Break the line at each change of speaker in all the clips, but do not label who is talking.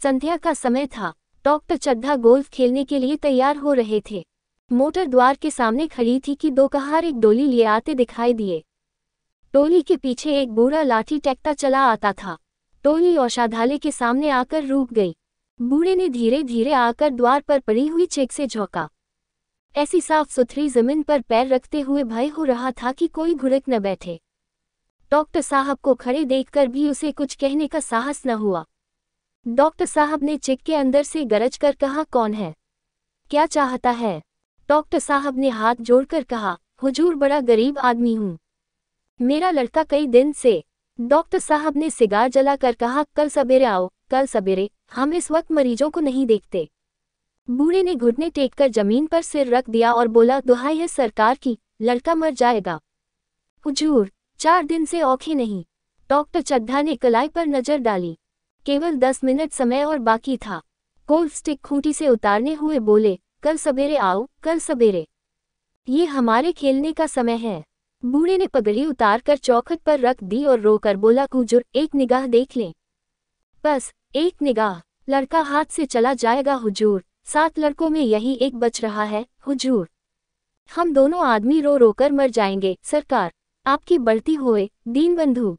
संध्या का समय था। डॉक्टर चड्ढा गोल्फ खेलने के लिए तैयार हो रहे थे। मोटर द्वार के सामने खड़ी थी कि दो कहार एक डोली लिए आते दिखाई दिए। टोली के पीछे एक बूढ़ा लाठी टेकता चला आता था। टोली औषधालय के सामने आकर रुक गई। बूढ़े ने धीरे धीरे आकर द्वार पर पड़ी हुई चेक से झोंका। ऐसी साफ सुथरी जमीन पर पैर रखते हुए भय हो रहा था कि कोई घुड़क न बैठे। डॉक्टर साहब को खड़े देखकर भी उसे कुछ कहने का साहस न हुआ। डॉक्टर साहब ने चेक के अंदर से गरज कर कहा, कौन है, क्या चाहता है? डॉक्टर साहब ने हाथ जोड़कर कहा, हुजूर बड़ा गरीब आदमी हूँ, मेरा लड़का कई दिन से। डॉक्टर साहब ने सिगार जलाकर कहा, कल सवेरे आओ, कल सवेरे, हम इस वक्त मरीजों को नहीं देखते। बूढ़े ने घुटने टेककर जमीन पर सिर रख दिया और बोला, दुहाई है सरकार की, लड़का मर जाएगा। हुजूर 4 दिन से औखे नहीं। डॉक्टर चड्ढा ने कलाई पर नजर डाली। केवल 10 मिनट समय और बाकी था। गोल्फ स्टिक खूंटी से उतारने हुए बोले, कल सवेरे आओ, कल सवेरे, ये हमारे खेलने का समय है। बूढ़े ने पगड़ी उतारकर चौखट पर रख दी और रोकर बोला, हुजूर एक निगाह देख लें, बस एक निगाह, लड़का हाथ से चला जाएगा हुजूर, 7 लड़कों में यही एक बच रहा है हुजूर, हम दोनों आदमी रो रोकर मर जाएंगे। सरकार आपकी बढ़ती होए, दीनबंधु।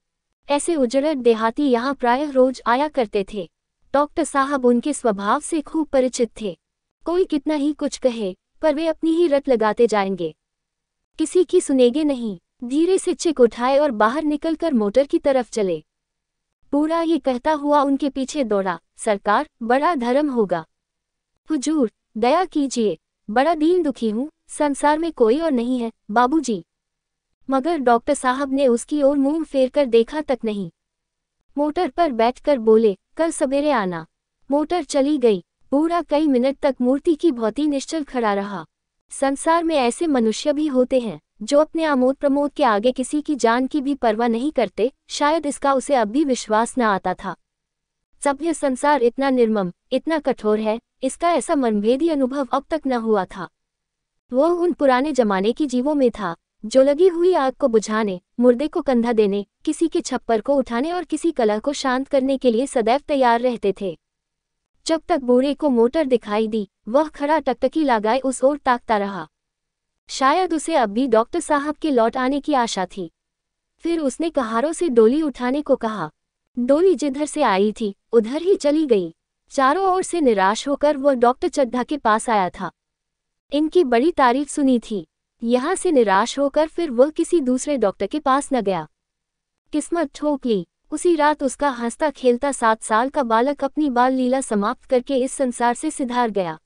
ऐसे उजड़ देहाती यहाँ प्रायः रोज आया करते थे। डॉक्टर साहब उनके स्वभाव से खूब परिचित थे। कोई कितना ही कुछ कहे, पर वे अपनी ही रट लगाते जाएंगे, किसी की सुनेंगे नहीं। धीरे से चिक उठाए और बाहर निकलकर मोटर की तरफ चले। पूरा ये कहता हुआ उनके पीछे दौड़ा, सरकार बड़ा धर्म होगा, हुजूर दया कीजिए, बड़ा दीन दुखी हूँ, संसार में कोई और नहीं है बाबूजी। मगर डॉक्टर साहब ने उसकी ओर मुंह फेर कर देखा तक नहीं। मोटर पर बैठकर बोले, कल सवेरे आना। मोटर चली गई। पूरा कई मिनट तक मूर्ति की भांति निश्चल खड़ा रहा। संसार में ऐसे मनुष्य भी होते हैं जो अपने आमोद प्रमोद के आगे किसी की जान की भी परवाह नहीं करते। शायद इसका उसे अब भी विश्वास न आता था। सभ्य संसार इतना निर्मम, इतना कठोर है, इसका ऐसा मनभेदी अनुभव अब तक न हुआ था। वो उन पुराने जमाने की जीवों में था जो लगी हुई आग को बुझाने, मुर्दे को कंधा देने, किसी के छप्पर को उठाने और किसी कलह को शांत करने के लिए सदैव तैयार रहते थे। जब तक बूढ़े को मोटर दिखाई दी, वह खड़ा टकटकी लगाए उस ओर ताकता रहा। शायद उसे अब भी डॉक्टर साहब के लौट आने की आशा थी। फिर उसने कहारों से डोली उठाने को कहा। डोली जिधर से आई थी उधर ही चली गई। चारों ओर से निराश होकर वह डॉक्टर चड्ढा के पास आया था। इनकी बड़ी तारीफ सुनी थी। यहाँ से निराश होकर फिर वह किसी दूसरे डॉक्टर के पास न गया। किस्मत ठोक ली। उसी रात उसका हंसता खेलता 7 साल का बालक अपनी बाल लीला समाप्त करके इस संसार से सिधार गया।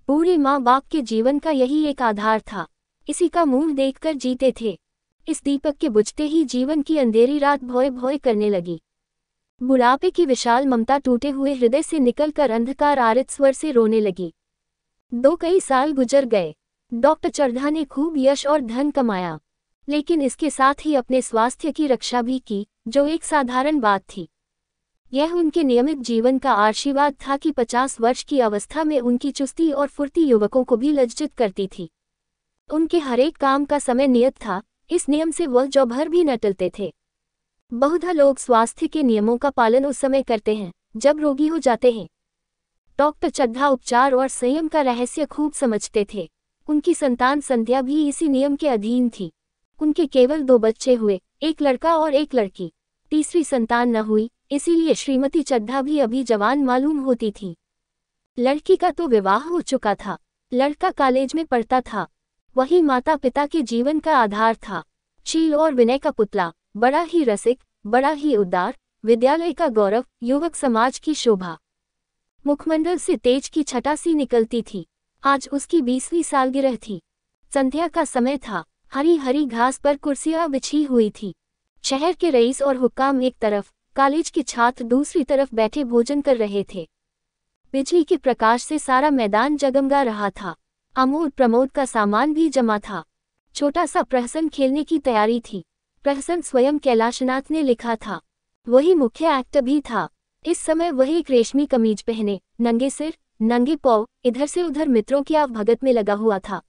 पूरे माँ बाप के जीवन का यही एक आधार था। इसी का मुंह देखकर जीते थे। इस दीपक के बुझते ही जीवन की अंधेरी रात भोए भोए करने लगी। बुढ़ापे की विशाल ममता टूटे हुए हृदय से निकलकर अंधकार आरित स्वर से रोने लगी। कई साल गुजर गए। डॉक्टर चड्ढा ने खूब यश और धन कमाया, लेकिन इसके साथ ही अपने स्वास्थ्य की रक्षा भी की, जो एक साधारण बात थी। यह उनके नियमित जीवन का आशीर्वाद था कि 50 वर्ष की अवस्था में उनकी चुस्ती और फुर्ती युवकों को भी लज्जित करती थी। उनके हरेक काम का समय नियत था। इस नियम से वह जौ भर भी न टलते थे। बहुधा लोग स्वास्थ्य के नियमों का पालन उस समय करते हैं जब रोगी हो जाते हैं। डॉक्टर चड्ढा उपचार और संयम का रहस्य खूब समझते थे। उनकी संतान संध्या भी इसी नियम के अधीन थी। उनके केवल 2 बच्चे हुए, एक लड़का और एक लड़की। तीसरी संतान न हुई, इसीलिए श्रीमती चड्ढा भी अभी जवान मालूम होती थी। लड़की का तो विवाह हो चुका था। लड़का कॉलेज में पढ़ता था। वही माता पिता के जीवन का आधार था। शील और विनय का पुतला, बड़ा ही रसिक, बड़ा ही उदार, विद्यालय का गौरव, युवक समाज की शोभा। मुखमंडल से तेज की छटा सी निकलती थी। आज उसकी 20वीं सालगिरह थी। संध्या का समय था। हरी हरी घास पर कुर्सियां बिछी हुई थी। शहर के रईस और हुक्काम एक तरफ, कॉलेज के छात्र दूसरी तरफ बैठे भोजन कर रहे थे। बिजली के प्रकाश से सारा मैदान जगमगा रहा था। आमोद प्रमोद का सामान भी जमा था। छोटा सा प्रहसन खेलने की तैयारी थी। प्रहसन स्वयं कैलाशनाथ ने लिखा था। वही मुख्य एक्टर भी था। इस समय वही एक रेशमी कमीज पहने, नंगे सिर, नंगे पांव, इधर से उधर मित्रों की आवभगत में लगा हुआ था।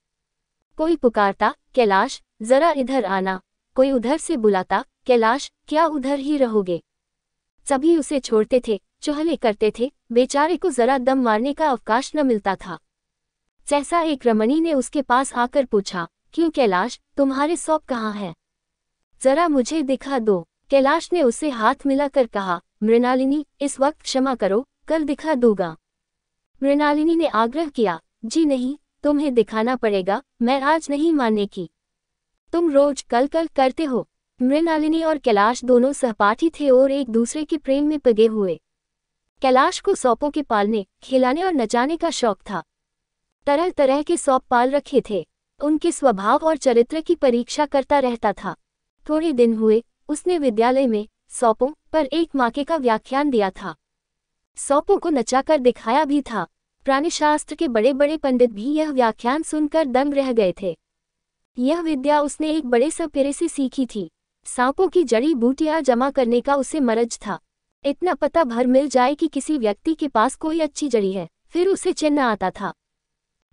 कोई पुकारता, कैलाश जरा इधर आना। कोई उधर से बुलाता, कैलाश क्या उधर ही रहोगे। सभी उसे छोड़ते थे, चुहले करते थे, बेचारे को जरा दम मारने का अवकाश न मिलता था। सहसा एक रमणी ने उसके पास आकर पूछा, क्यों कैलाश, तुम्हारे सौंप कहाँ हैं? जरा मुझे दिखा दो। कैलाश ने उससे हाथ मिलाकर कहा, मृणालिनी, इस वक्त क्षमा करो, कल दिखा दूंगा। मृणालिनी ने आग्रह किया, जी नहीं, तुम्हें दिखाना पड़ेगा, मैं आज नहीं मानने की। तुम रोज कल कल करते हो। मृणालिनी और कैलाश दोनों सहपाठी थे और एक दूसरे के प्रेम में पगे हुए। कैलाश को सौंपों के पालने, खिलाने और नचाने का शौक था। तरह तरह के सौंप पाल रखे थे। उनके स्वभाव और चरित्र की परीक्षा करता रहता था। थोड़े दिन हुए, उसने विद्यालय में सौंपों पर एक माके का व्याख्यान दिया था। सौंपों को नचाकर दिखाया भी था। प्राणिशास्त्र के बड़े बड़े पंडित भी यह व्याख्यान सुनकर दंग रह गए थे। यह विद्या उसने एक बड़े सपेरे से सीखी थी। सांपों की जड़ी बूटियां जमा करने का उसे मरज था। इतना पता भर मिल जाए कि किसी व्यक्ति के पास कोई अच्छी जड़ी है, फिर उसे चिन्ह आता था,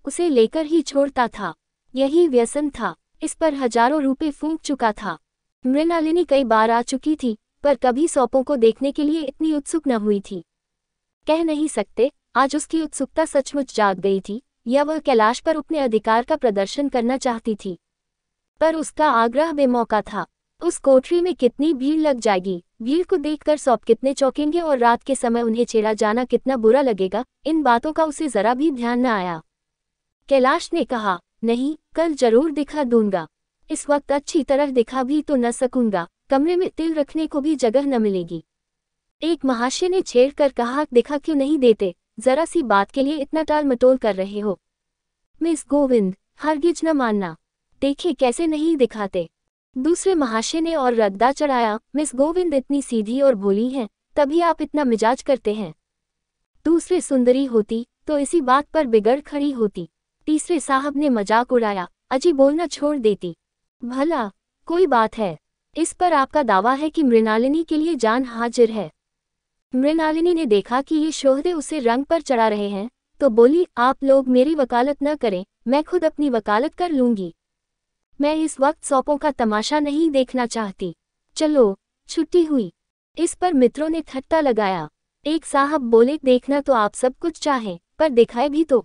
उसे लेकर ही छोड़ता था। यही व्यसन था। इस पर हजारों रुपए फूंक चुका था। मृणालिनी कई बार आ चुकी थी, पर कभी सौंपों को देखने के लिए इतनी उत्सुक न हुई थी। कह नहीं सकते, आज उसकी उत्सुकता सचमुच जाग गई थी, या वह कैलाश पर अपने अधिकार का प्रदर्शन करना चाहती थी। पर उसका आग्रह बेमौका था। उस कोठरी में कितनी भीड़ लग जाएगी, भीड़ को देखकर सौंप कितने चौंकेंगे और रात के समय उन्हें छेड़ा जाना कितना बुरा लगेगा, इन बातों का उसे जरा भी ध्यान न आया। कैलाश ने कहा, नहीं, कल जरूर दिखा दूंगा। इस वक्त अच्छी तरह दिखा भी तो न सकूंगा, कमरे में तिल रखने को भी जगह न मिलेगी। एक महाशय ने छेड़ कर कहा, दिखा क्यों नहीं देते, जरा सी बात के लिए इतना टाल मटोल कर रहे हो। मिस गोविंद, हरगिज न मानना, देखिए कैसे नहीं दिखाते। दूसरे महाशय ने और रद्दा चढ़ाया, मिस गोविंद इतनी सीधी और भोली हैं, तभी आप इतना मिजाज करते हैं। दूसरे सुंदरी होती तो इसी बात पर बिगड़ खड़ी होती। तीसरे साहब ने मजाक उड़ाया, अजी बोलना छोड़ देती। भला कोई बात है, इस पर आपका दावा है कि मृणालिनी के लिए जान हाजिर है। मृणालिनी ने देखा कि ये शोहदे उसे रंग पर चढ़ा रहे हैं, तो बोली, आप लोग मेरी वकालत न करें, मैं खुद अपनी वकालत कर लूंगी। मैं इस वक्त सौंपों का तमाशा नहीं देखना चाहती। चलो, छुट्टी हुई। इस पर मित्रों ने ठट्टा लगाया। एक साहब बोले, देखना तो आप सब कुछ चाहें, पर दिखाए भी तो।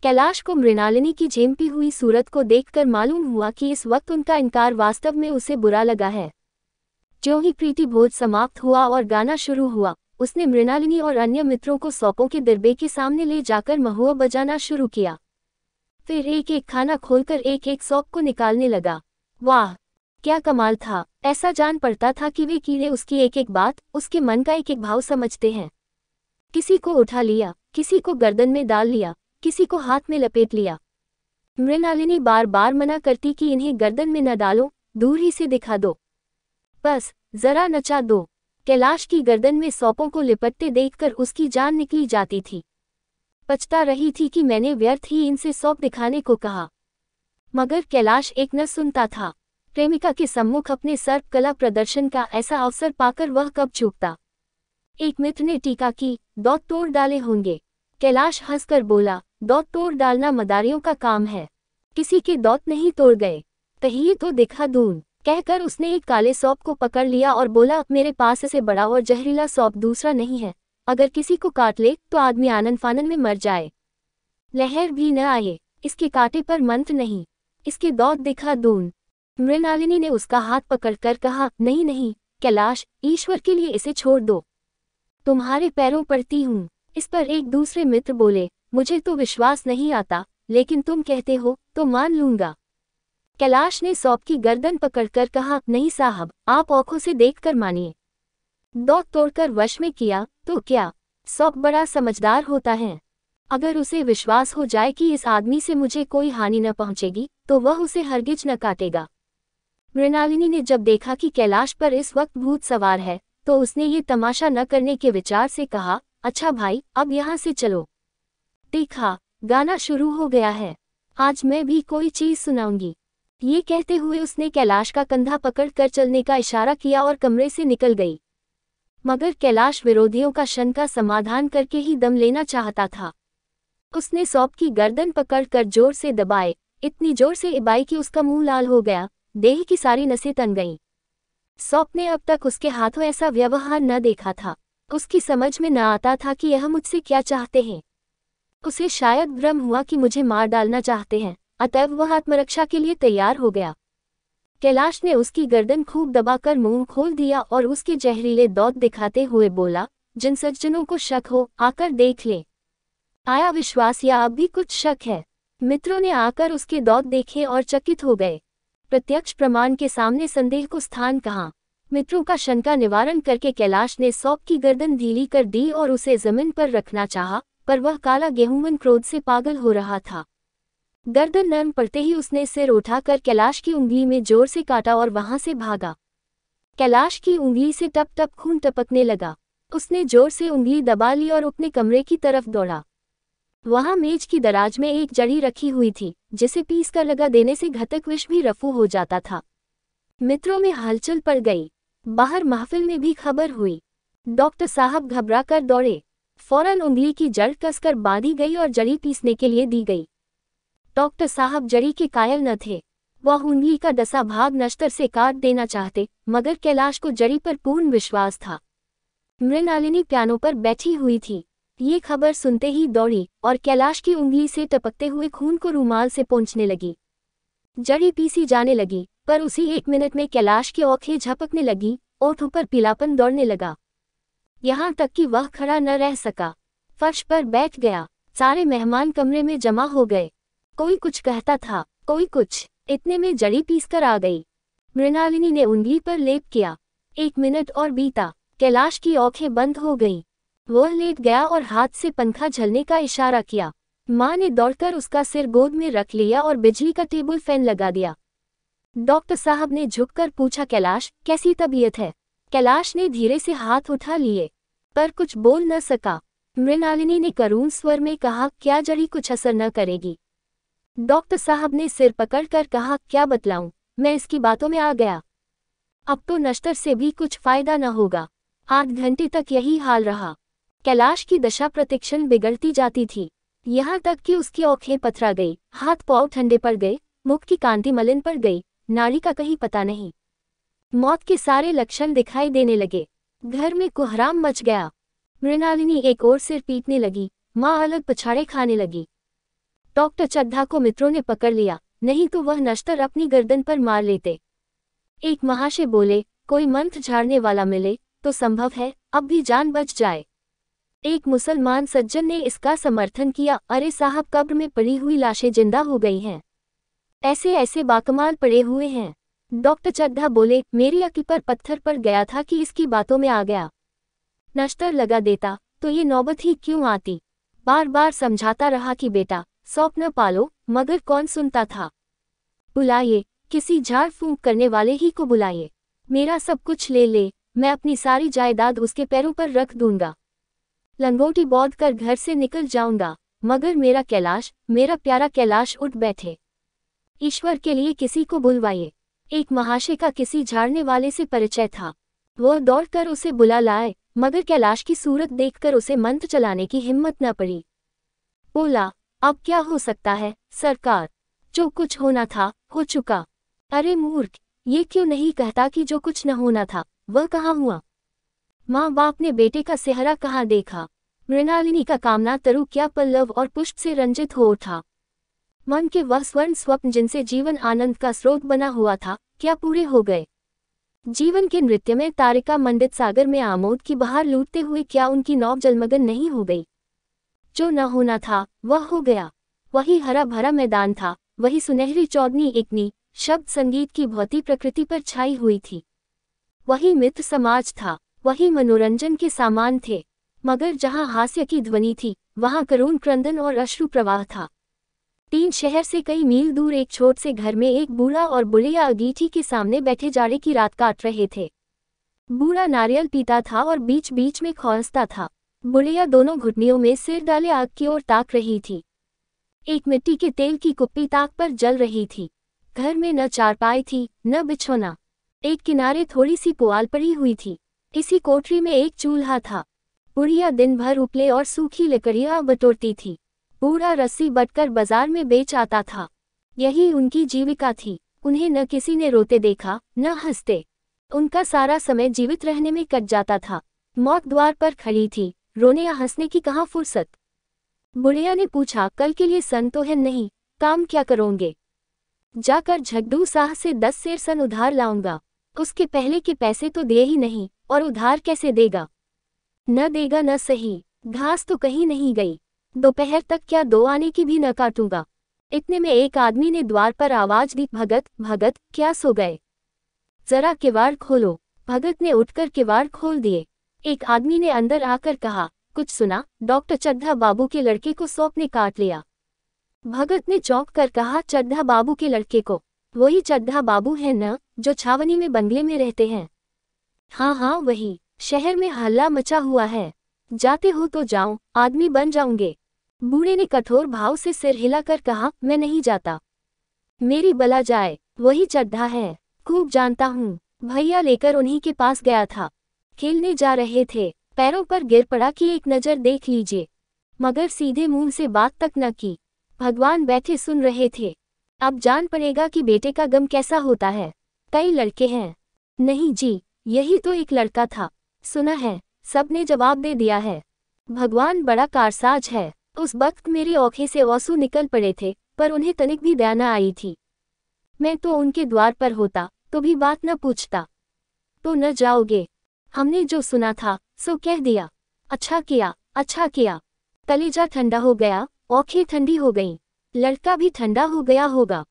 कैलाश को मृणालिनी की झेंपी हुई सूरत को देखकर मालूम हुआ कि इस वक्त उनका इनकार वास्तव में उसे बुरा लगा है। ज्यों ही प्रीति भोज समाप्त हुआ और गाना शुरू हुआ, उसने मृणालिनी और अन्य मित्रों को सौंपों के दिरबे के सामने ले जाकर महुआ बजाना शुरू किया। फिर एक एक खाना खोलकर एक एक सौंप को निकालने लगा। वाह, क्या कमाल था। ऐसा जान पड़ता था कि वे कीड़े उसकी एक एक बात, उसके मन का एक एक भाव समझते हैं। किसी को उठा लिया, किसी को गर्दन में डाल लिया, किसी को हाथ में लपेट लिया। मृणालिनी बार बार मना करती कि इन्हें गर्दन में न डालो, दूर ही से दिखा दो, बस जरा नचा दो। कैलाश की गर्दन में सौंपों को लिपटते देखकर उसकी जान निकली जाती थी। पछता रही थी कि मैंने व्यर्थ ही इनसे सौंप दिखाने को कहा। मगर कैलाश एक न सुनता था। प्रेमिका के सम्मुख अपने सर्प कला प्रदर्शन का ऐसा अवसर पाकर वह कब चूकता। एक मित्र ने टीका की, दौत तोड़ डाले होंगे। कैलाश हंसकर बोला, दौत तोड़ डालना मदारियों का काम है, किसी के दौत नहीं तोड़ गए, कहिए तो दिखा दूं। कहकर उसने एक काले सौंप को पकड़ लिया और बोला, मेरे पास ऐसे बड़ा और जहरीला सौंप दूसरा नहीं है, अगर किसी को काट ले तो आदमी आनन फानन में मर जाए, लहर भी न आए। इसके कांटे पर मंत्र नहीं, इसके दौत दिखा दूं। मृणालिनी ने उसका हाथ पकड़कर कहा, नहीं नहीं कैलाश, ईश्वर के लिए इसे छोड़ दो, तुम्हारे पैरों पड़ती हूँ। इस पर एक दूसरे मित्र बोले, मुझे तो विश्वास नहीं आता, लेकिन तुम कहते हो तो मान लूंगा। कैलाश ने सौंप की गर्दन पकड़कर कहा, नहीं साहब, आप आंखों से देखकर मानिए। दौत तोड़कर वश में किया तो क्या, सौंप बड़ा समझदार होता है। अगर उसे विश्वास हो जाए कि इस आदमी से मुझे कोई हानि न पहुंचेगी, तो वह उसे हरगिज न काटेगा। मृणालिनी ने जब देखा कि कैलाश पर इस वक्त भूत सवार है, तो उसने ये तमाशा न करने के विचार से कहा, अच्छा भाई, अब यहाँ से चलो। देखा, गाना शुरू हो गया है, आज मैं भी कोई चीज सुनाऊंगी। ये कहते हुए उसने कैलाश का कंधा पकड़कर चलने का इशारा किया और कमरे से निकल गई। मगर कैलाश विरोधियों का शंका समाधान करके ही दम लेना चाहता था। उसने सौंप की गर्दन पकड़कर जोर से दबाए, इतनी जोर से इबाई कि उसका मुंह लाल हो गया, देह की सारी नसें तन गईं। सौंप ने अब तक उसके हाथों ऐसा व्यवहार न देखा था। उसकी समझ में न आता था कि यह मुझसे क्या चाहते हैं। उसे शायद भ्रम हुआ कि मुझे मार डालना चाहते हैं, अतएव वह आत्मरक्षा के लिए तैयार हो गया। कैलाश ने उसकी गर्दन खूब दबाकर मुंह खोल दिया और उसके जहरीले दांत दिखाते हुए बोला, जिन सज्जनों को शक हो आकर देख ले। आया विश्वास या अब भी कुछ शक है? मित्रों ने आकर उसके दांत देखे और चकित हो गए। प्रत्यक्ष प्रमाण के सामने संदेह को स्थान कहाँ। मित्रों का शंका निवारण करके कैलाश ने सौंप की गर्दन ढीली कर दी और उसे जमीन पर रखना चाहा, पर वह काला गेहूंवन क्रोध से पागल हो रहा था। गर्दन नरम पड़ते ही उसने सिर उठाकर कैलाश की उंगली में जोर से काटा और वहां से भागा। कैलाश की उंगली से टप टप खून टपकने लगा। उसने जोर से उंगली दबा ली और अपने कमरे की तरफ दौड़ा। वहां मेज की दराज में एक जड़ी रखी हुई थी, जिसे पीस कर लगा देने से घातक विष भी रफू हो जाता था। मित्रों में हलचल पड़ गई। बाहर महफिल में भी खबर हुई। डॉक्टर साहब घबरा कर दौड़े। फौरन उंगली की जड़ कसकर बांधी गई और जड़ी पीसने के लिए दी गई। डॉक्टर साहब जड़ी के कायल न थे। वह उंगली का डसा भाग नश्तर से काट देना चाहते, मगर कैलाश को जड़ी पर पूर्ण विश्वास था। मृणालिनी पियानो पर बैठी हुई थी। ये खबर सुनते ही दौड़ी और कैलाश की उंगली से टपकते हुए खून को रुमाल से पोंछने लगी। जड़ी पीसी जाने लगी, पर उसी 1 मिनट में कैलाश की आंखें झपकने लगी, ओठों पर पीलापन दौड़ने लगा। यहाँ तक कि वह खड़ा न रह सका, फर्श पर बैठ गया। सारे मेहमान कमरे में जमा हो गए। कोई कुछ कहता था, कोई कुछ। इतने में जड़ी पीसकर आ गई। मृणालिनी ने उंगली पर लेप किया। 1 मिनट और बीता। कैलाश की आंखें बंद हो गईं। वह लेट गया और हाथ से पंखा झलने का इशारा किया। माँ ने दौड़कर उसका सिर गोद में रख लिया और बिजली का टेबल फैन लगा दिया। डॉक्टर साहब ने झुककर पूछा, कैलाश कैसी तबीयत है? कैलाश ने धीरे से हाथ उठा लिए, पर कुछ बोल न सका। मृणालिनी ने करुण स्वर में कहा, क्या जड़ी कुछ असर न करेगी? डॉक्टर साहब ने सिर पकड़कर कहा, क्या बतलाऊं, मैं इसकी बातों में आ गया। अब तो नश्तर से भी कुछ फायदा न होगा। 8 घंटे तक यही हाल रहा। कैलाश की दशा प्रतिक्षण बिगड़ती जाती थी, यहाँ तक कि उसकी आंखें पथरा गई, हाथ पांव ठंडे पड़ गए, मुख की कांति मलिन पड़ गई, नाड़ी का कहीं पता नहीं। मौत के सारे लक्षण दिखाई देने लगे। घर में कोहराम मच गया। मृणालिनी एक ओर सिर पीटने लगी, माँ अलग पछाड़े खाने लगी। डॉक्टर चड्ढा को मित्रों ने पकड़ लिया, नहीं तो वह नश्तर अपनी गर्दन पर मार लेते। एक महाशय बोले, कोई मंत्र झाड़ने वाला मिले तो संभव है अब भी जान बच जाए। एक मुसलमान सज्जन ने इसका समर्थन किया, अरे साहब कब्र में पड़ी हुई लाशें जिंदा हो गई हैं, ऐसे ऐसे बाकमाल पड़े हुए हैं। डॉक्टर चड्ढा बोले, मेरी अक्ल पर पत्थर पड़ गया था कि इसकी बातों में आ गया। नश्तर लगा देता तो ये नौबत ही क्यों आती। बार बार समझाता रहा कि बेटा सौंप न पालो, मगर कौन सुनता था। बुलाइए, किसी झाड़ फूंक करने वाले ही को बुलाइए। मेरा सब कुछ ले ले, मैं अपनी सारी जायदाद उसके पैरों पर रख दूंगा। लंगोटी बौध कर घर से निकल जाऊंगा, मगर मेरा कैलाश, मेरा प्यारा कैलाश उठ बैठे। ईश्वर के लिए किसी को बुलवाइए। एक महाशय का किसी झाड़ने वाले से परिचय था। वह दौड़कर उसे बुला लाए, मगर कैलाश की सूरत देखकर उसे मंत्र चलाने की हिम्मत न पड़ी। बोला, अब क्या हो सकता है सरकार, जो कुछ होना था हो चुका। अरे मूर्ख, ये क्यों नहीं कहता कि जो कुछ न होना था वह कहाँ हुआ? माँ बाप ने बेटे का सेहरा कहाँ देखा? मृणालिनी का कामना तरु क्या पल्लव और पुष्प से रंजित हो उठा। मन के वह स्वर्ण स्वप्न जिनसे जीवन आनंद का स्रोत बना हुआ था, क्या पूरे हो गए? जीवन के नृत्य में तारिका मंडित सागर में आमोद की बहार लूटते हुए क्या उनकी नौक जलमग्न नहीं हो गई? जो न होना था वह हो गया। वही हरा भरा मैदान था, वही सुनहरी चौदनी एकनी शब्द संगीत की भौती प्रकृति पर छाई हुई थी। वही मित्र समाज था, वही मनोरंजन के सामान थे, मगर जहाँ हास्य की ध्वनि थी वहाँ करुण क्रंदन और अश्रु प्रवाह था। 3 शहर से कई मील दूर एक छोट से घर में एक बूढ़ा और बुढ़िया अंगीठी के सामने बैठे जाड़े की रात काट रहे थे। बूढ़ा नारियल पीता था और बीच बीच में खौलता था। बुढ़िया दोनों घुटनियों में सिर डाले आग की ओर ताक रही थी। एक मिट्टी के तेल की कुप्पी ताक पर जल रही थी। घर में न चारपाई थी न बिछौना। एक किनारे थोड़ी सी पुआल पड़ी हुई थी। इसी कोठरी में एक चूल्हा था। बुढ़िया दिन भर उपले और सूखी लकड़ियां बटोरती थी। बूढ़ा रस्सी बटकर बाजार में बेच आता था। यही उनकी जीविका थी। उन्हें न किसी ने रोते देखा न हंसते। उनका सारा समय जीवित रहने में कट जाता था। मौत द्वार पर खड़ी थी, रोने या हंसने की कहाँ फुर्सत। बुढ़िया ने पूछा, कल के लिए सन तो है नहीं, काम क्या करोगे? जाकर झड्डू साह से 10 सेर सन उधार लाऊंगा। उसके पहले के पैसे तो दिए ही नहीं, और उधार कैसे देगा? न देगा न सही, घास तो कहीं नहीं गई, दोपहर तक क्या 2 आने की भी न काटूंगा। इतने में एक आदमी ने द्वार पर आवाज दी, भगत भगत क्या सो गए? जरा किवाड़ खोलो। भगत ने उठकर किवाड़ खोल दिए। एक आदमी ने अंदर आकर कहा, कुछ सुना? डॉक्टर चड्ढा बाबू के लड़के को सौंप ने काट लिया। भगत ने चौंक कर कहा, चड्ढा बाबू के लड़के को? वही चड्ढा बाबू है न, जो छावनी में बंगले में रहते हैं? हाँ हाँ वही, शहर में हल्ला मचा हुआ है। जाते हो तो जाओ, आदमी बन जाऊंगे। बूढ़े ने कठोर भाव से सिर हिलाकर कहा, मैं नहीं जाता। मेरी बला जाए, वही चड्ढा है, खूब जानता हूँ। भैया लेकर उन्हीं के पास गया था। खेलने जा रहे थे, पैरों पर गिर पड़ा कि एक नज़र देख लीजिए, मगर सीधे मुंह से बात तक न की। भगवान बैठे सुन रहे थे। अब जान पड़ेगा कि बेटे का गम कैसा होता है। कई लड़के हैं? नहीं जी, यही तो एक लड़का था। सुना है, सबने जवाब दे दिया है। भगवान बड़ा कारसाज है। उस वक्त मेरी आंखें से आंसू निकल पड़े थे, पर उन्हें तनिक भी दया न आई थी। मैं तो उनके द्वार पर होता तो भी बात न पूछता। तो न जाओगे? हमने जो सुना था सो कह दिया। अच्छा किया, अच्छा किया। कलेजा ठंडा हो गया, आंखें ठंडी हो गईं, लड़का भी ठंडा हो गया होगा।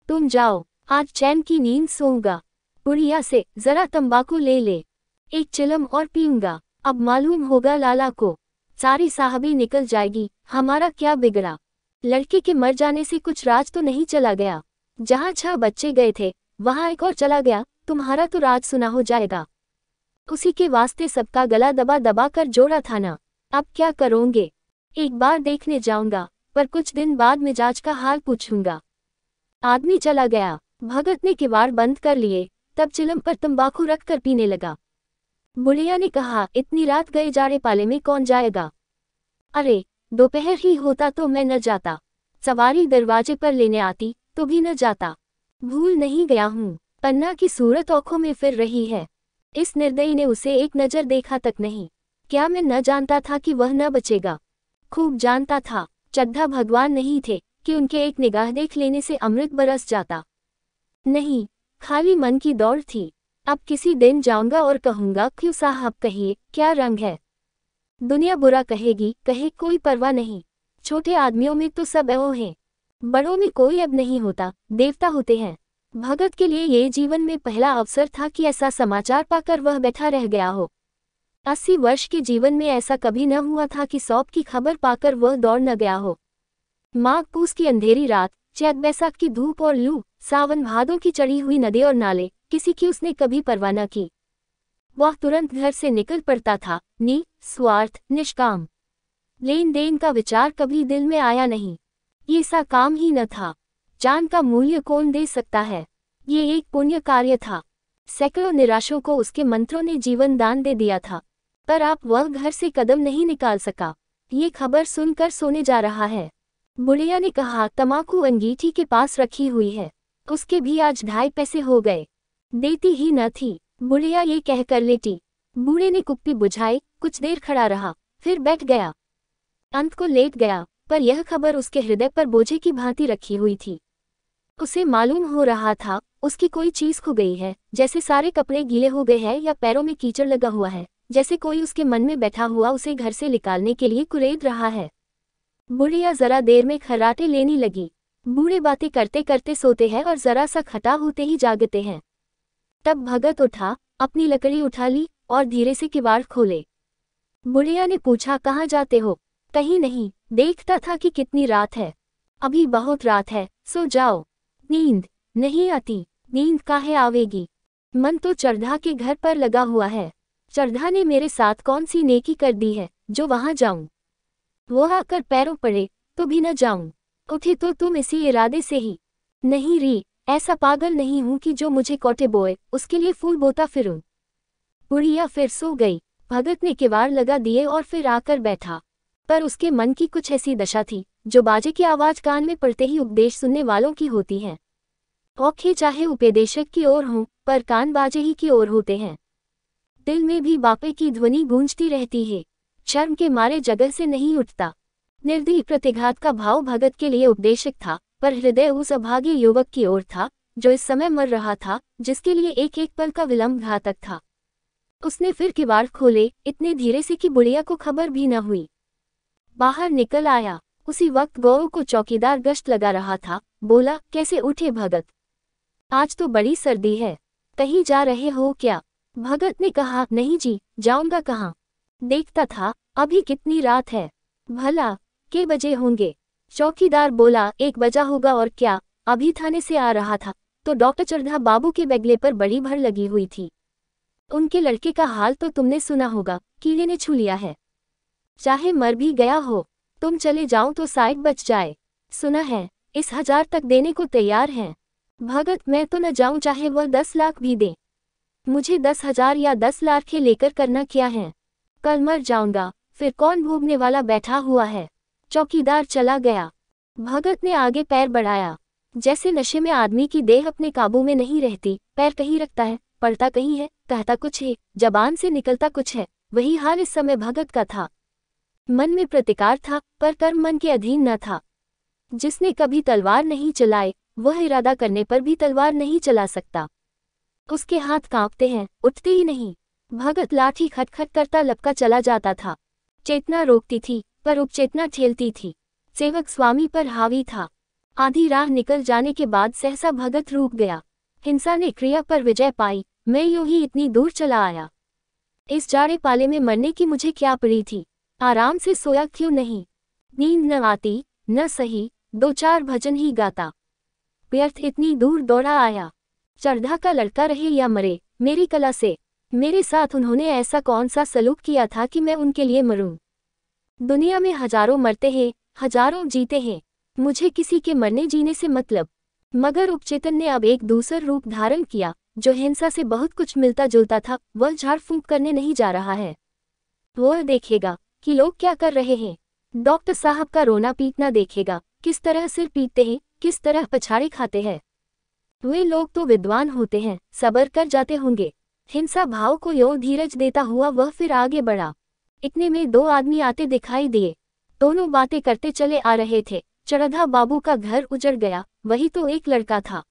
तुम जाओ, आज चैन की नींद सोऊंगा। बुढ़िया से, जरा तंबाकू ले ले, एक चिलम और पीऊंगा, अब मालूम होगा लाला को। सारी साहबी निकल जाएगी, हमारा क्या बिगड़ा? लड़के के मर जाने से कुछ राज तो नहीं चला गया। जहाँ 6 बच्चे गए थे, वहाँ एक और चला गया, तुम्हारा तो राज सुना हो जाएगा। उसी के वास्ते सबका गला दबा दबा कर जोड़ा था ना। अब क्या करोगे? एक बार देखने जाऊंगा, पर कुछ दिन बाद मिजाज का हाल पूछूंगा। आदमी चला गया। भगत ने किवाड़ बंद कर लिए, तब चिलम पर तंबाकू रख कर पीने लगा। बुढ़िया ने कहा, इतनी रात गए जाड़े पाले में कौन जाएगा? अरे, दोपहर ही होता तो मैं न जाता। सवारी दरवाजे पर लेने आती तो भी न जाता। भूल नहीं गया हूँ। पन्ना की सूरत आंखों में फिर रही है। इस निर्दयी ने उसे एक नज़र देखा तक नहीं। क्या मैं न जानता था कि वह न बचेगा? खूब जानता था। चड्ढा भगवान नहीं थे कि उनके एक निगाह देख लेने से अमृत बरस जाता। नहीं, खाली मन की दौड़ थी। अब किसी दिन जाऊंगा और कहूंगा, क्यों साहब कहिए, क्या रंग है? दुनिया बुरा कहेगी, कहे कोई परवाह नहीं। छोटे आदमियों में तो सब ऐ हैं, बड़ों में कोई अब नहीं होता, देवता होते हैं। भगत के लिए ये जीवन में पहला अवसर था कि ऐसा समाचार पाकर वह बैठा रह गया हो। 80 वर्ष के जीवन में ऐसा कभी न हुआ था कि सौंप की खबर पाकर वह दौड़ न गया हो। माघ पूस की अंधेरी रात, चैत बैसाख की धूप और लू, सावन भादों की चढ़ी हुई नदी और नाले, किसी की उसने कभी परवाह न की। वह तुरंत घर से निकल पड़ता था, निस्वार्थ, निष्काम। लेन देन का विचार कभी दिल में आया नहीं। ये सा काम ही न था। जान का मूल्य कौन दे सकता है? ये एक पुण्य कार्य था। सैकड़ों निराशों को उसके मंत्रों ने जीवन दान दे दिया था, पर अब वह घर से कदम नहीं निकाल सका। ये खबर सुनकर सोने जा रहा है। बुढ़िया ने कहा, तमाकू अंगीठी के पास रखी हुई है, उसके भी आज 2.5 पैसे हो गए। देती ही न थी। बुढ़िया ये कहकर लेटी। बूढ़े ने कुप्पी बुझाई, कुछ देर खड़ा रहा, फिर बैठ गया। अंत को लेट गया, पर यह खबर उसके हृदय पर बोझे की भांति रखी हुई थी। उसे मालूम हो रहा था, उसकी कोई चीज खो गई है, जैसे सारे कपड़े गीले हो गए हैं या पैरों में कीचड़ लगा हुआ है, जैसे कोई उसके मन में बैठा हुआ उसे घर से निकालने के लिए कुरेद रहा है। बुढ़िया जरा देर में खर्राटे लेने लगी। बूढ़े बातें करते करते सोते हैं और जरा सा खटा होते ही जागते हैं। तब भगत उठा, अपनी लकड़ी उठा ली और धीरे से किवाड़ खोले। बुढ़िया ने पूछा, कहाँ जाते हो? कहीं नहीं, देखता था कि कितनी रात है। अभी बहुत रात है, सो जाओ। नींद नहीं आती। नींद काहे आवेगी? मन तो चड्ढा के घर पर लगा हुआ है। चड्ढा ने मेरे साथ कौन सी नेकी कर दी है जो वहां जाऊं? वो आकर पैरों पड़े तो भी न जाऊं। उठे तो तुम इसी इरादे से ही। नहीं री, ऐसा पागल नहीं हूं कि जो मुझे कोटे बोए उसके लिए फूल बोता फिरूं। बुढ़िया फिर सो गई। भगत ने किवाड़ लगा दिए और फिर आकर बैठा, पर उसके मन की कुछ ऐसी दशा थी जो बाजे की आवाज कान में पड़ते ही उपदेश सुनने वालों की होती है। आंखें चाहे उपदेशक की ओर हों, पर कान बाजे ही की ओर होते हैं। दिल में भी बापे की ध्वनि गूंजती रहती है। शर्म के मारे जगह से नहीं उठता। निर्दयी प्रतिघात का भाव भगत के लिए उपदेशक था, पर हृदय उस अभागे युवक की ओर था जो इस समय मर रहा था, जिसके लिए एक एक पल का विलंब घातक था। उसने फिर किवाड़ खोले, इतने धीरे से कि बुढ़िया को खबर भी न हुई। बाहर निकल आया। उसी वक्त गौरव को चौकीदार गश्त लगा रहा था। बोला, कैसे उठे भगत? आज तो बड़ी सर्दी है, कहीं जा रहे हो क्या? भगत ने कहा, नहीं जी, जाऊंगा कहाँ? देखता था अभी कितनी रात है, भला के बजे होंगे? चौकीदार बोला, 1 बजा होगा और क्या, अभी थाने से आ रहा था तो डॉक्टर चड्ढा बाबू के बगले पर बड़ी भर लगी हुई थी। उनके लड़के का हाल तो तुमने सुना होगा, कीड़े ने छू लिया है। चाहे मर भी गया हो, तुम चले जाओ तो 60 बच जाए। सुना है इस 1000 तक देने को तैयार हैं। भगत, मैं तो न जाऊं चाहे वह 10 लाख भी दे। मुझे 10,000 या 10 लाख लेकर करना क्या है? कल मर जाऊंगा, फिर कौन भोगने वाला बैठा हुआ है। चौकीदार चला गया। भगत ने आगे पैर बढ़ाया। जैसे नशे में आदमी की देह अपने काबू में नहीं रहती, पैर कहीं रखता है, पढ़ता कहीं है, कहता कुछ है, जबान से निकलता कुछ है। वही हाल इस समय भगत का था। मन में प्रतिकार था, पर कर्म मन के अधीन न था। जिसने कभी तलवार नहीं चलाई, वह इरादा करने पर भी तलवार नहीं चला सकता। उसके हाथ कांपते हैं, उठते ही नहीं। भगत लाठी खटखट करता लपका चला जाता था। चेतना रोकती थी, पर उपचेतना ठेलती थी। सेवक स्वामी पर हावी था। आधी राह निकल जाने के बाद सहसा भगत रुक गया। हिंसा ने क्रिया पर विजय पाई। मैं यूं ही इतनी दूर चला आया। इस जाड़े पाले में मरने की मुझे क्या पड़ी थी? आराम से सोया क्यों नहीं? नींद न आती, न सही, 2-4 भजन ही गाता। व्यर्थ इतनी दूर दौड़ा आया। चड्ढा का लड़का रहे या मरे, मेरी कला से। मेरे साथ उन्होंने ऐसा कौन सा सलूक किया था कि मैं उनके लिए मरूं? दुनिया में हजारों मरते हैं, हजारों जीते हैं। मुझे किसी के मरने जीने से मतलब। मगर उपचेतन ने अब एक दूसरा रूप धारण किया। जो हिंसा से बहुत कुछ मिलता जुलता था, वह झाड़ फूंक करने नहीं जा रहा है। वह देखेगा कि लोग क्या कर रहे हैं। डॉक्टर साहब का रोना पीटना देखेगा, किस तरह सिर पीटते हैं, किस तरह पछाड़े खाते हैं। वे लोग तो विद्वान होते हैं, सब्र कर जाते होंगे। हिंसा भाव को यों धीरज देता हुआ वह फिर आगे बढ़ा। इतने में 2 आदमी आते दिखाई दिए। दोनों बातें करते चले आ रहे थे। चड्ढा बाबू का घर उजड़ गया, वही तो एक लड़का था।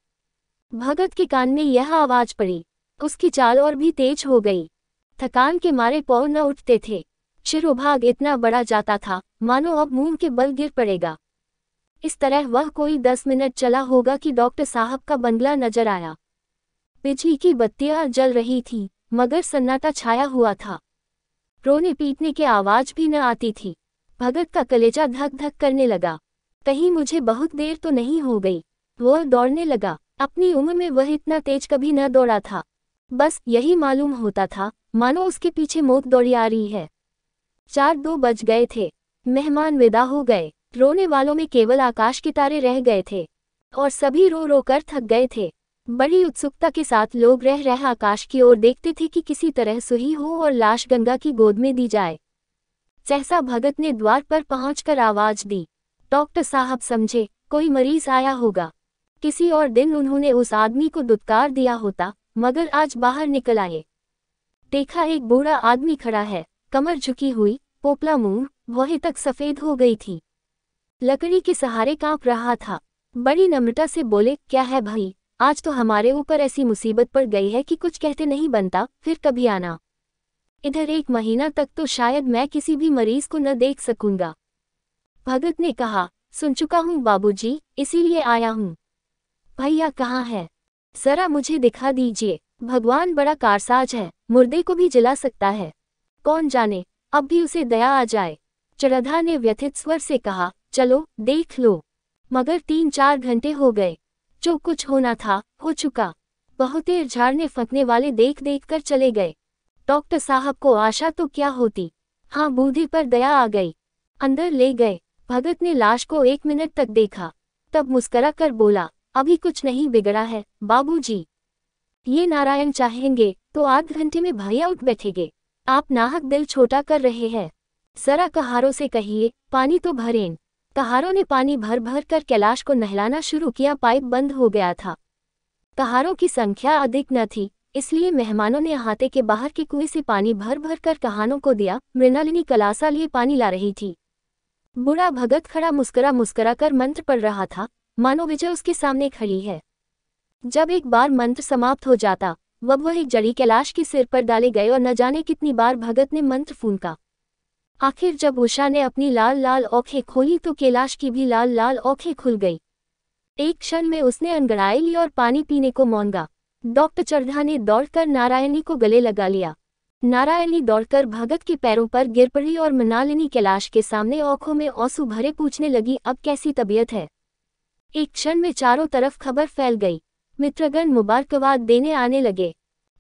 भगत के कान में यह आवाज पड़ी। उसकी चाल और भी तेज हो गई। थकान के मारे पाँव न उठते थे। शिरोभाग इतना बड़ा जाता था, मानो अब मुंह के बल गिर पड़ेगा। इस तरह वह कोई 10 मिनट चला होगा कि डॉक्टर साहब का बंगला नजर आया। बिजली की बत्तियां जल रही थी, मगर सन्नाटा छाया हुआ था। रोने पीटने की आवाज भी न आती थी। भगत का कलेजा धक धक करने लगा। कहीं मुझे बहुत देर तो नहीं हो गई। वह दौड़ने लगा। अपनी उम्र में वह इतना तेज कभी न दौड़ा था। बस यही मालूम होता था, मानो उसके पीछे मौत दौड़ी आ रही है। 4-2 बज गए थे। मेहमान विदा हो गए। रोने वालों में केवल आकाश के तारे रह गए थे, और सभी रो रो कर थक गए थे। बड़ी उत्सुकता के साथ लोग रह रह आकाश की ओर देखते थे कि किसी तरह सुही हो और लाश गंगा की गोद में दी जाए। सहसा भगत ने द्वार पर पहुंचकर आवाज दी। डॉक्टर साहब समझे कोई मरीज आया होगा। किसी और दिन उन्होंने उस आदमी को दुत्कार दिया होता, मगर आज बाहर निकल आए। देखा एक बूढ़ा आदमी खड़ा है, कमर झुकी हुई, पोपला मुंह, वही तक सफेद हो गई थी। लकड़ी के सहारे कांप रहा था। बड़ी नम्रता से बोले, क्या है भाई, आज तो हमारे ऊपर ऐसी मुसीबत पड़ गई है कि कुछ कहते नहीं बनता, फिर कभी आना। इधर 1 महीना तक तो शायद मैं किसी भी मरीज को न देख सकूंगा। भगत ने कहा, सुन चुका हूँ बाबूजी, इसीलिए आया हूँ। भैया कहाँ है? जरा मुझे दिखा दीजिए। भगवान बड़ा कारसाज है, मुर्दे को भी जला सकता है। कौन जाने, अब भी उसे दया आ जाए। चड्ढा ने व्यथित स्वर से कहा, चलो देख लो। मगर 3-4 घंटे हो गए। जो कुछ होना था हो चुका। बहुतेर झाड़ने फंकने वाले देख देख कर चले गए। डॉक्टर साहब को आशा तो क्या होती। हाँ, बूढ़े पर दया आ गई। अंदर ले गए। भगत ने लाश को 1 मिनट तक देखा, तब मुस्करा कर बोला, अभी कुछ नहीं बिगड़ा है बाबूजी। ये नारायण चाहेंगे तो आध घंटे में भैया उठ बैठेंगे। आप नाहक दिल छोटा कर रहे हैं। जरा कहारों से कहिए पानी तो भरें। कहारों ने पानी भर भर कर कैलाश को नहलाना शुरू किया। पाइप बंद हो गया था। कहारों की संख्या अधिक न थी, इसलिए मेहमानों ने अहाते के बाहर के कुएं से पानी भर भर कर कहानों को दिया। मृणालिनी कलासा लिए पानी ला रही थी। बूढ़ा भगत खड़ा मुस्करा मुस्करा कर मंत्र पढ़ रहा था, मानो विजय उसके सामने खड़ी है। जब एक बार मंत्र समाप्त हो जाता, वह एक जड़ी कैलाश के सिर पर डाले गए और न जाने कितनी बार भगत ने मंत्र फूंका। आखिर जब उषा ने अपनी लाल लाल आंखें खोली तो कैलाश की भी लाल लाल आंखें खुल गई। एक क्षण में उसने अंगड़ाई ली और पानी पीने को मांगा। डॉक्टर चड्ढा ने दौड़कर नारायणी को गले लगा लिया। नारायणी दौड़कर भगत के पैरों पर गिर पड़ी और मृणालिनी कैलाश के सामने आंखों में आंसू भरे पूछने लगी, अब कैसी तबीयत है? एक क्षण में चारों तरफ खबर फैल गई। मित्रगण मुबारकबाद देने आने लगे।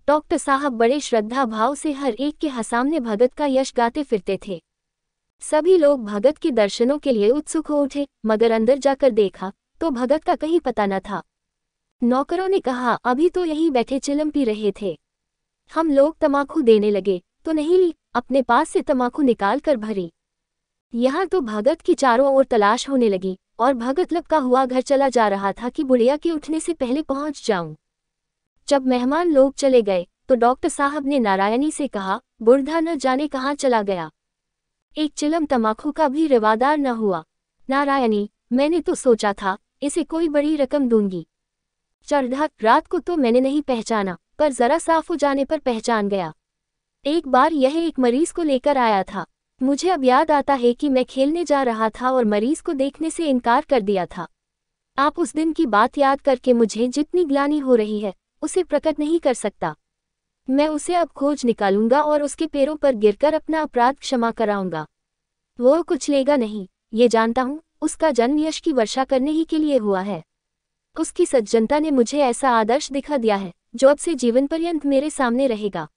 डॉक्टर साहब बड़े श्रद्धा भाव से हर एक के सामने भगत का यश गाते फिरते थे। सभी लोग भगत के दर्शनों के लिए उत्सुक हो उठे, मगर अंदर जाकर देखा तो भगत का कहीं पता न था। नौकरों ने कहा, अभी तो यहीं बैठे चिलम पी रहे थे। हम लोग तमाकू देने लगे तो नहीं ली, अपने पास से तमाकू निकाल कर भरी। यहाँ तो भगत की चारों ओर तलाश होने लगी और भगत लपका हुआ घर चला जा रहा था कि बुढ़िया के उठने से पहले पहुंच जाऊं। जब मेहमान लोग चले गए तो डॉक्टर साहब ने नारायणी से कहा, बूढ़ा न जाने कहाँ चला गया। एक चिलम तमाकू का भी रवादार न हुआ। नारायणी, मैंने तो सोचा था इसे कोई बड़ी रकम दूंगी। चड्ढा, रात को तो मैंने नहीं पहचाना, पर जरा साफ हो जाने पर पहचान गया। एक बार यह एक मरीज को लेकर आया था। मुझे अब याद आता है कि मैं खेलने जा रहा था और मरीज को देखने से इनकार कर दिया था। आप उस दिन की बात याद करके मुझे जितनी ग्लानि हो रही है उसे प्रकट नहीं कर सकता। मैं उसे अब खोज निकालूंगा और उसके पैरों पर गिरकर अपना अपराध क्षमा कराऊंगा। वो कुछ लेगा नहीं, ये जानता हूँ। उसका जन्म यश की वर्षा करने ही के लिए हुआ है। उसकी सज्जनता ने मुझे ऐसा आदर्श दिखा दिया है जो अब से जीवन पर्यंत मेरे सामने रहेगा।